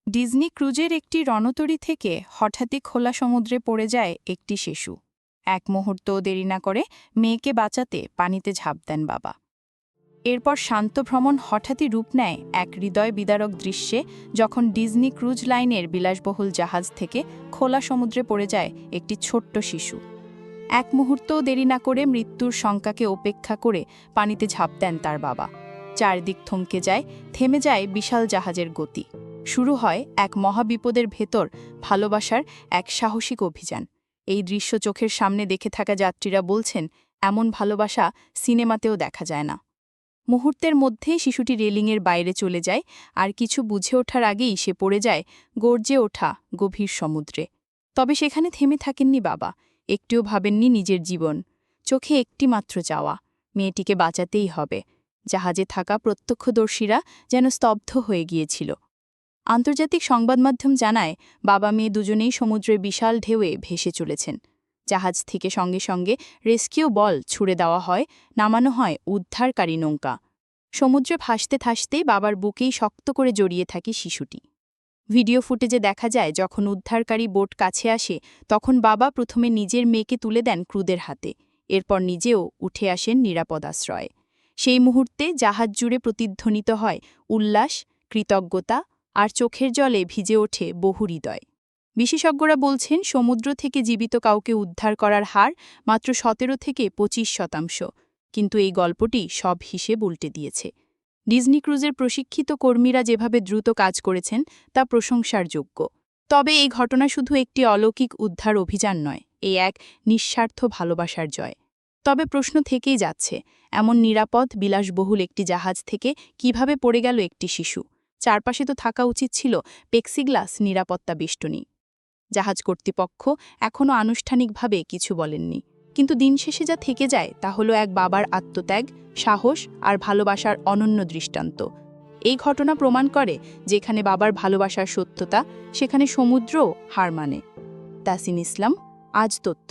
Disney ক্রুজের একটি রণতরী থেকে হঠাৎই খোলা সমুদ্রে পড়ে যায় একটি শিশু। এক মুহূর্তও দেরি না করে মেয়েকে বাঁচাতে পানিতে ঝাঁপ দেন বাবা। এরপর শান্ত ভ্রমণ হঠাৎই রূপ নেয় এক হৃদয় বিদারক দৃশ্যে, যখন ডিজনি ক্রুজ লাইনের বিলাসবহুল জাহাজ থেকে খোলা সমুদ্রে পড়ে যায় একটি ছোট্ট শিশু। এক মুহূর্তও দেরি না করে মৃত্যুর শঙ্কাকে উপেক্ষা করে পানিতে ঝাঁপ দেন তার বাবা। চারদিক থমকে যায়, থেমে যায় বিশাল জাহাজের গতি। শুরু হয় এক মহাবিপদের ভেতর ভালোবাসার এক সাহসিক অভিযান। এই দৃশ্য চোখের সামনে দেখে থাকা যাত্রীরা বলছেন, এমন ভালোবাসা সিনেমাতেও দেখা যায় না। মুহূর্তের মধ্যেই শিশুটি রেলিংয়ের বাইরে চলে যায়, আর কিছু বুঝে ওঠার আগেই সে পড়ে যায় গর্জে ওঠা গভীর সমুদ্রে। তবে সেখানে থেমে থাকেননি বাবা, একটিও ভাবেননি নিজের জীবন। চোখে একটি মাত্র চাওয়া, মেয়েটিকে বাঁচাতেই হবে। জাহাজে থাকা প্রত্যক্ষদর্শীরা যেন স্তব্ধ হয়ে গিয়েছিল। আন্তর্জাতিক সংবাদমাধ্যম জানায়, বাবা মেয়ে দুজনেই সমুদ্রের বিশাল ঢেউয়ে ভেসে চলেছেন। জাহাজ থেকে সঙ্গে সঙ্গে রেস্কিউ বল ছুড়ে দেওয়া হয়, নামানো হয় উদ্ধারকারী নৌকা। সমুদ্রে ভাসতে ভাসতেই বাবার বুকেই শক্ত করে জড়িয়ে থাকে শিশুটি। ভিডিও ফুটেজে দেখা যায়, যখন উদ্ধারকারী বোট কাছে আসে তখন বাবা প্রথমে নিজের মেয়েকে তুলে দেন ক্রুদের হাতে, এরপর নিজেও উঠে আসেন নিরাপদ আশ্রয়ে। সেই মুহূর্তে জাহাজ জুড়ে প্রতিধ্বনিত হয় উল্লাস, কৃতজ্ঞতা আর চোখের জলে ভিজে ওঠে বহু হৃদয়। বিশেষজ্ঞরা বলছেন, সমুদ্র থেকে জীবিত কাউকে উদ্ধার করার হার মাত্র 17 থেকে 25%। কিন্তু এই গল্পটি সব হিসেব উল্টে দিয়েছে। ডিজনি ক্রুজের প্রশিক্ষিত কর্মীরা যেভাবে দ্রুত কাজ করেছেন তা প্রশংসার যোগ্য। তবে এই ঘটনা শুধু একটি অলৌকিক উদ্ধার অভিযান নয়, এই এক নিঃস্বার্থ ভালোবাসার জয়। তবে প্রশ্ন থেকেই যাচ্ছে, এমন নিরাপদ বিলাসবহুল একটি জাহাজ থেকে কিভাবে পড়ে গেল একটি শিশু? চারপাশে তো থাকা উচিত ছিল প্লেক্সিগ্লাস নিরাপত্তা বেষ্টনী। জাহাজ কর্তৃপক্ষ এখনও আনুষ্ঠানিকভাবে কিছু বলেননি, কিন্তু দিন শেষে যা থেকে যায় তা হলো এক বাবার আত্মত্যাগ, সাহস আর ভালোবাসার অনন্য দৃষ্টান্ত। এই ঘটনা প্রমাণ করে, যেখানে বাবার ভালোবাসার সত্যতা, সেখানে সমুদ্রও হার মানে। তাসিন ইসলাম, আজ তথ্য।